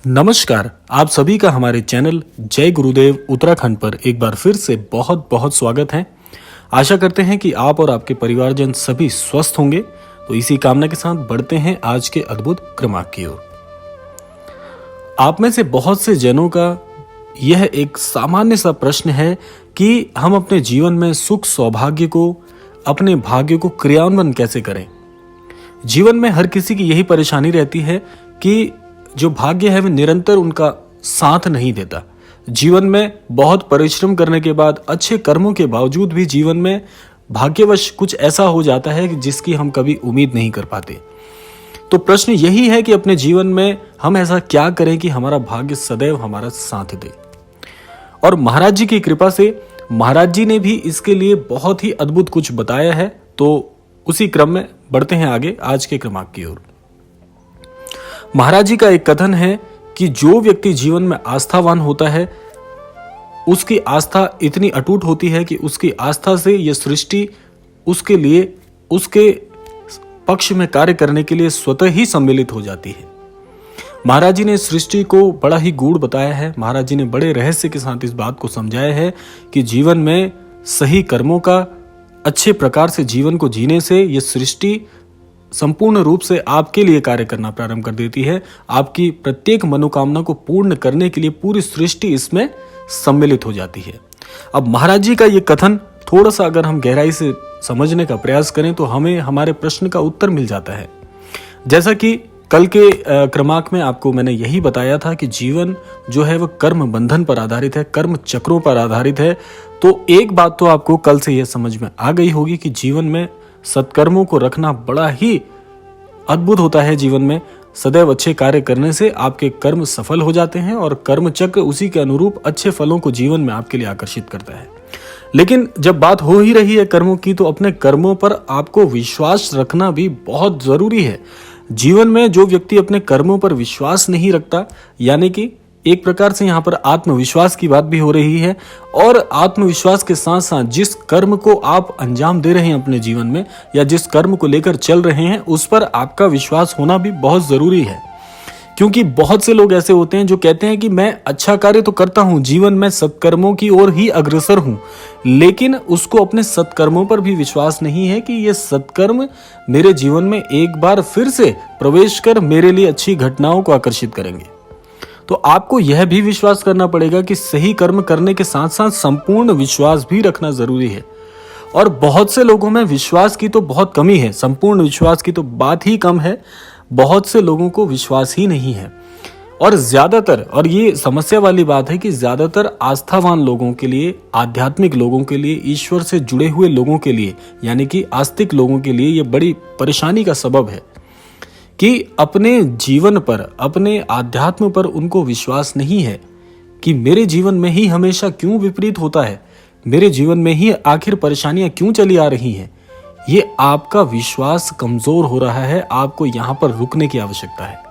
नमस्कार। आप सभी का हमारे चैनल जय गुरुदेव उत्तराखंड पर एक बार फिर से बहुत बहुत स्वागत है। आशा करते हैं कि आप और आपके परिवारजन सभी स्वस्थ होंगे। तो इसी कामना के साथ बढ़ते हैं आज के अद्भुत क्रमांक की ओर। आप में से बहुत से जनों का यह एक सामान्य सा प्रश्न है कि हम अपने जीवन में सुख सौभाग्य को, अपने भाग्य को क्रियान्वयन कैसे करें। जीवन में हर किसी की यही परेशानी रहती है कि जो भाग्य है वह निरंतर उनका साथ नहीं देता। जीवन में बहुत परिश्रम करने के बाद, अच्छे कर्मों के बावजूद भी जीवन में भाग्यवश कुछ ऐसा हो जाता है कि जिसकी हम कभी उम्मीद नहीं कर पाते। तो प्रश्न यही है कि अपने जीवन में हम ऐसा क्या करें कि हमारा भाग्य सदैव हमारा साथ दे। और महाराज जी की कृपा से महाराज जी ने भी इसके लिए बहुत ही अद्भुत कुछ बताया है। तो उसी क्रम में बढ़ते हैं आगे आज के क्रमांक की ओर। महाराज जी का एक कथन है कि जो व्यक्ति जीवन में आस्थावान होता है, उसकी आस्था इतनी अटूट होती है कि उसकी आस्था से यह सृष्टि उसके लिए, उसके पक्ष में कार्य करने के लिए स्वतः ही सम्मिलित हो जाती है। महाराज जी ने सृष्टि को बड़ा ही गूढ़ बताया है। महाराज जी ने बड़े रहस्य के साथ इस बात को समझाया है कि जीवन में सही कर्मों का, अच्छे प्रकार से जीवन को जीने से यह सृष्टि संपूर्ण रूप से आपके लिए कार्य करना प्रारंभ कर देती है। आपकी प्रत्येक मनोकामना को पूर्ण करने के लिए पूरी सृष्टि इसमें सम्मिलित हो जाती है। अब महाराज जी का ये कथन थोड़ा सा अगर हम गहराई से समझने का प्रयास करें तो हमें हमारे प्रश्न का उत्तर मिल जाता है। जैसा कि कल के क्रमांक में आपको मैंने यही बताया था कि जीवन जो है वह कर्म बंधन पर आधारित है, कर्म चक्रों पर आधारित है। तो एक बात तो आपको कल से यह समझ में आ गई होगी कि जीवन में सत्कर्मों को रखना बड़ा ही अद्भुत होता है। जीवन में सदैव अच्छे कार्य करने से आपके कर्म सफल हो जाते हैं और कर्म चक्र उसी के अनुरूप अच्छे फलों को जीवन में आपके लिए आकर्षित करता है। लेकिन जब बात हो ही रही है कर्मों की, तो अपने कर्मों पर आपको विश्वास रखना भी बहुत जरूरी है। जीवन में जो व्यक्ति अपने कर्मों पर विश्वास नहीं रखता, यानी कि एक प्रकार से यहाँ पर आत्मविश्वास की बात भी हो रही है, और आत्मविश्वास के साथ साथ जिस कर्म को आप अंजाम दे रहे हैं अपने जीवन में, या जिस कर्म को लेकर चल रहे हैं, उस पर आपका विश्वास होना भी बहुत जरूरी है। क्योंकि बहुत से लोग ऐसे होते हैं जो कहते हैं कि मैं अच्छा कार्य तो करता हूं, जीवन में सत्कर्मों की ओर ही अग्रसर हूं, लेकिन उसको अपने सत्कर्मों पर भी विश्वास नहीं है कि ये सत्कर्म मेरे जीवन में एक बार फिर से प्रवेश कर मेरे लिए अच्छी घटनाओं को आकर्षित करेंगे। तो आपको यह भी विश्वास करना पड़ेगा कि सही कर्म करने के साथ साथ संपूर्ण विश्वास भी रखना जरूरी है। और बहुत से लोगों में विश्वास की तो बहुत कमी है, संपूर्ण विश्वास की तो बात ही कम है। बहुत से लोगों को विश्वास ही नहीं है। और ज्यादातर, और ये समस्या वाली बात है कि ज्यादातर आस्थावान लोगों के लिए, आध्यात्मिक लोगों के लिए, ईश्वर से जुड़े हुए लोगों के लिए, यानी कि आस्तिक लोगों के लिए, ये बड़ी परेशानी का सबब है कि अपने जीवन पर, अपने आध्यात्म पर उनको विश्वास नहीं है कि मेरे जीवन में ही हमेशा क्यों विपरीत होता है, मेरे जीवन में ही आखिर परेशानियां क्यों चली आ रही हैं। ये आपका विश्वास कमजोर हो रहा है। आपको यहां पर रुकने की आवश्यकता है।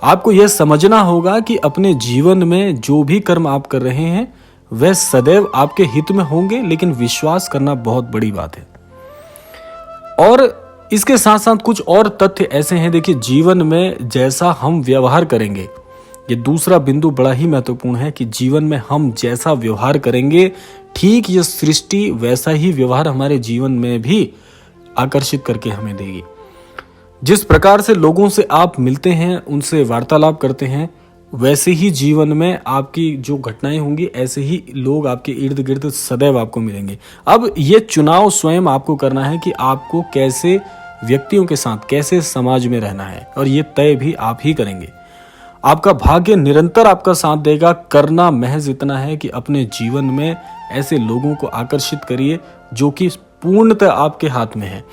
आपको यह समझना होगा कि अपने जीवन में जो भी कर्म आप कर रहे हैं वह सदैव आपके हित में होंगे, लेकिन विश्वास करना बहुत बड़ी बात है। और इसके साथ साथ कुछ और तथ्य ऐसे हैं। देखिए, जीवन में जैसा हम व्यवहार करेंगे, ये दूसरा बिंदु बड़ा ही महत्वपूर्ण है कि जीवन में हम जैसा व्यवहार करेंगे, ठीक ये सृष्टि वैसा ही व्यवहार हमारे जीवन में भी आकर्षित करके हमें देगी। जिस प्रकार से लोगों से आप मिलते हैं, उनसे वार्तालाप करते हैं, वैसे ही जीवन में आपकी जो घटनाएं होंगी, ऐसे ही लोग आपके इर्द गिर्द सदैव आपको मिलेंगे। अब ये चुनाव स्वयं आपको करना है कि आपको कैसे व्यक्तियों के साथ, कैसे समाज में रहना है, और ये तय भी आप ही करेंगे। आपका भाग्य निरंतर आपका साथ देगा। करना महज इतना है कि अपने जीवन में ऐसे लोगों को आकर्षित करिए जो कि पूर्णतः आपके हाथ में है।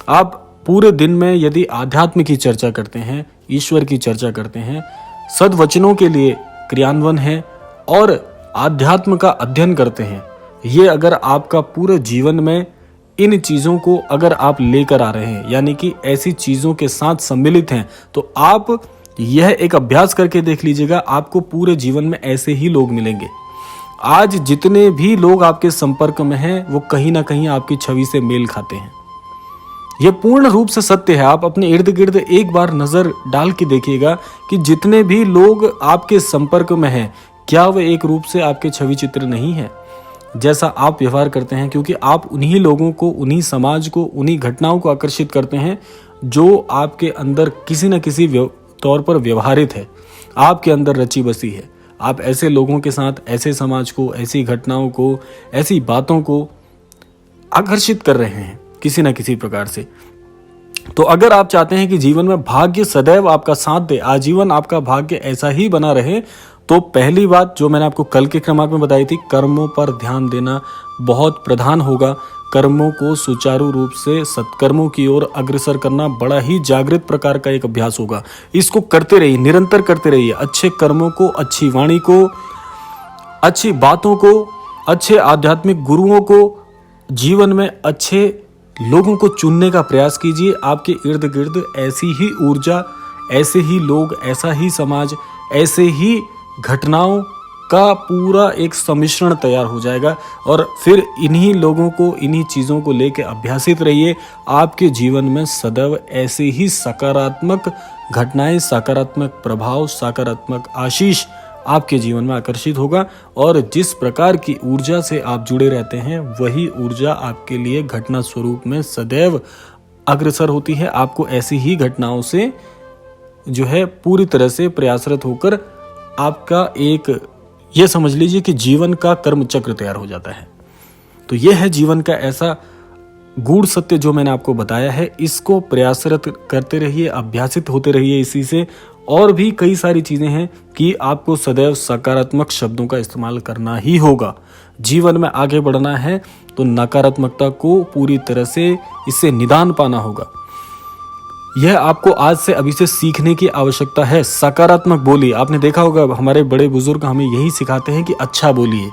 आप पूरे दिन में यदि आध्यात्म की चर्चा करते हैं, ईश्वर की चर्चा करते हैं, सद्वचनों के लिए क्रियान्वयन है और आध्यात्म का अध्ययन करते हैं, ये अगर आपका पूरे जीवन में इन चीजों को अगर आप लेकर आ रहे हैं, यानी कि ऐसी चीजों के साथ सम्मिलित हैं, तो आप यह एक अभ्यास करके देख लीजिएगा, आपको पूरे जीवन में ऐसे ही लोग मिलेंगे। आज जितने भी लोग आपके संपर्क में हैं, वो कहीं ना कहीं आपकी छवि से मेल खाते हैं। यह पूर्ण रूप से सत्य है। आप अपने इर्द गिर्द एक बार नजर डाल के देखिएगा कि जितने भी लोग आपके संपर्क में हैं, क्या वे एक रूप से आपके छवि चित्र नहीं है जैसा आप व्यवहार करते हैं, क्योंकि आप उन्हीं लोगों को, उन्हीं समाज को, उन्हीं घटनाओं को आकर्षित करते हैं जो आपके अंदर किसी न किसी तौर पर व्यवहारित है, आपके अंदर रची बसी है। आप ऐसे लोगों के साथ, ऐसे समाज को, ऐसी घटनाओं को, ऐसी बातों को आकर्षित कर रहे हैं किसी न किसी प्रकार से। तो अगर आप चाहते हैं कि जीवन में भाग्य सदैव आपका साथ दे, आजीवन आपका भाग्य ऐसा ही बना रहे, तो पहली बात जो मैंने आपको कल के क्रमांक में बताई थी, कर्मों पर ध्यान देना बहुत प्रधान होगा। कर्मों को सुचारू रूप से सत्कर्मों की ओर अग्रसर करना बड़ा ही जागृत प्रकार का एक अभ्यास होगा। इसको करते रहिए, निरंतर करते रहिए। अच्छे कर्मों को, अच्छी वाणी को, अच्छी बातों को, अच्छे आध्यात्मिक गुरुओं को, जीवन में अच्छे लोगों को चुनने का प्रयास कीजिए। आपके इर्द गिर्द ऐसी ही ऊर्जा, ऐसे ही लोग, ऐसा ही समाज, ऐसे ही घटनाओं का पूरा एक सम्मिश्रण तैयार हो जाएगा और फिर इन्हीं लोगों को, इन्हीं चीज़ों को लेकर अभ्यासित रहिए। आपके जीवन में सदैव ऐसे ही सकारात्मक घटनाएं, सकारात्मक प्रभाव, सकारात्मक आशीष आपके जीवन में आकर्षित होगा और जिस प्रकार की ऊर्जा से आप जुड़े रहते हैं, वही ऊर्जा आपके लिए घटना स्वरूप में सदैव अग्रसर होती है। आपको ऐसी ही घटनाओं से जो है पूरी तरह से प्रयासरत होकर आपका एक, ये समझ लीजिए कि जीवन का कर्म चक्र तैयार हो जाता है। तो यह है जीवन का ऐसा गूढ़ सत्य जो मैंने आपको बताया है। इसको प्रयासरत करते रहिए, अभ्यासित होते रहिए इसी से। और भी कई सारी चीजें हैं कि आपको सदैव सकारात्मक शब्दों का इस्तेमाल करना ही होगा। जीवन में आगे बढ़ना है तो नकारात्मकता को पूरी तरह से इससे निदान पाना होगा। यह आपको आज से, अभी से सीखने की आवश्यकता है। सकारात्मक बोलिए। आपने देखा होगा हमारे बड़े बुजुर्ग हमें यही सिखाते हैं कि अच्छा बोलिए,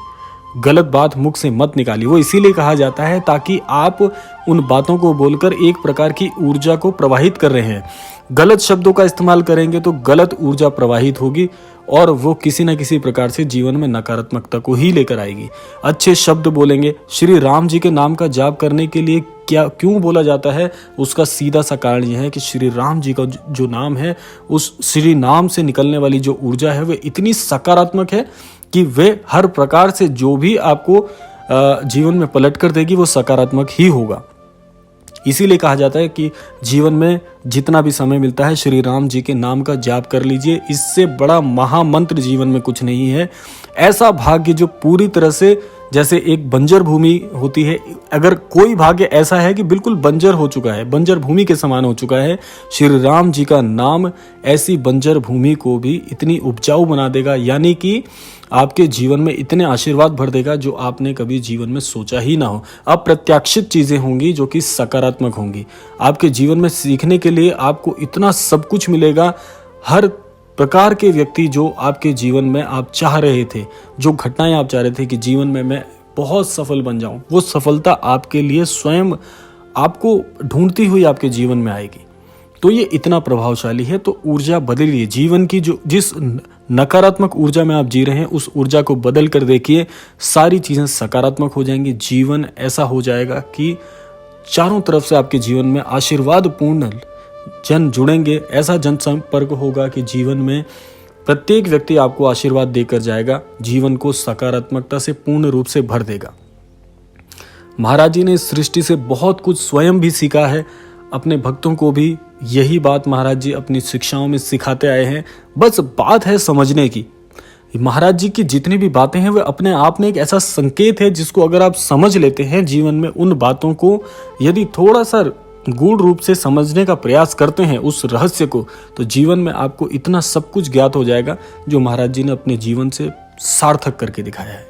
गलत बात मुख से मत निकालिए। वो इसीलिए कहा जाता है ताकि आप उन बातों को बोलकर एक प्रकार की ऊर्जा को प्रवाहित कर रहे हैं। गलत शब्दों का इस्तेमाल करेंगे तो गलत ऊर्जा प्रवाहित होगी और वो किसी न किसी प्रकार से जीवन में नकारात्मकता को ही लेकर आएगी। अच्छे शब्द बोलेंगे। श्री राम जी के नाम का जाप करने के लिए क्यों बोला जाता है, उसका सीधा सा कारण यह है कि श्री राम जी का जो नाम है, उस श्री नाम से निकलने वाली जो ऊर्जा है वह इतनी सकारात्मक है कि वे हर प्रकार से जो भी आपको जीवन में पलट कर देगी वो सकारात्मक ही होगा। इसीलिए कहा जाता है कि जीवन में जितना भी समय मिलता है श्री राम जी के नाम का जाप कर लीजिए। इससे बड़ा महामंत्र जीवन में कुछ नहीं है। ऐसा भाग्य जो पूरी तरह से, जैसे एक बंजर भूमि होती है, अगर कोई भाग्य ऐसा है कि बिल्कुल बंजर हो चुका है, बंजर भूमि के समान हो चुका है, श्री राम जी का नाम ऐसी बंजर भूमि को भी इतनी उपजाऊ बना देगा, यानी कि आपके जीवन में इतने आशीर्वाद भर देगा जो आपने कभी जीवन में सोचा ही ना हो। अप्रत्याशित चीजें होंगी जो कि सकारात्मक होंगी। आपके जीवन में सीखने के लिए आपको इतना सब कुछ मिलेगा। हर प्रकार के व्यक्ति जो आपके जीवन में आप चाह रहे थे, जो घटनाएं आप चाह रहे थे कि जीवन में मैं बहुत सफल बन जाऊं, वो सफलता आपके लिए स्वयं आपको ढूंढती हुई आपके जीवन में आएगी। तो ये इतना प्रभावशाली है। तो ऊर्जा बदलिए। जीवन की जो जिस नकारात्मक ऊर्जा में आप जी रहे हैं उस ऊर्जा को बदल कर देखिए, सारी चीजें सकारात्मक हो जाएंगी। जीवन ऐसा हो जाएगा कि चारों तरफ से आपके जीवन में आशीर्वाद पूर्ण जन जुड़ेंगे। ऐसा जनसंपर्क होगा कि जीवन में प्रत्येक व्यक्ति आपको आशीर्वाद देकर जाएगा, जीवन को सकारात्मकता से पूर्ण रूप से भर देगा। महाराज जी ने इस सृष्टि से बहुत कुछ स्वयं भी सीखा है, अपने भक्तों को भी यही बात महाराज जी अपनी शिक्षाओं में सिखाते आए हैं। बस बात है समझने की। महाराज जी की जितनी भी बातें हैं वे अपने आप में एक ऐसा संकेत है जिसको अगर आप समझ लेते हैं, जीवन में उन बातों को यदि थोड़ा सा गूढ़ रूप से समझने का प्रयास करते हैं उस रहस्य को, तो जीवन में आपको इतना सब कुछ ज्ञात हो जाएगा जो महाराज जी ने अपने जीवन से सार्थक करके दिखाया है।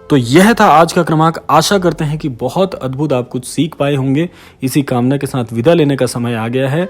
तो यह था आज का क्रमांक। आशा करते हैं कि बहुत अद्भुत आप कुछ सीख पाए होंगे। इसी कामना के साथ विदा लेने का समय आ गया है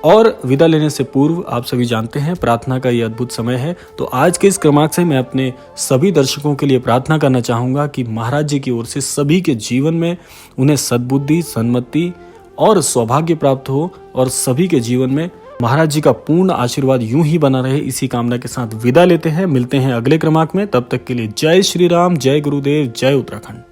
और विदा लेने से पूर्व आप सभी जानते हैं प्रार्थना का ये अद्भुत समय है। तो आज के इस क्रमांक से मैं अपने सभी दर्शकों के लिए प्रार्थना करना चाहूँगा कि महाराज जी की ओर से सभी के जीवन में उन्हें सद्बुद्धि, सन्मति और सौभाग्य प्राप्त हो और सभी के जीवन में महाराज जी का पूर्ण आशीर्वाद यूं ही बना रहे। इसी कामना के साथ विदा लेते हैं। मिलते हैं अगले क्रमांक में। तब तक के लिए जय श्री राम, जय गुरुदेव, जय उत्तराखंड।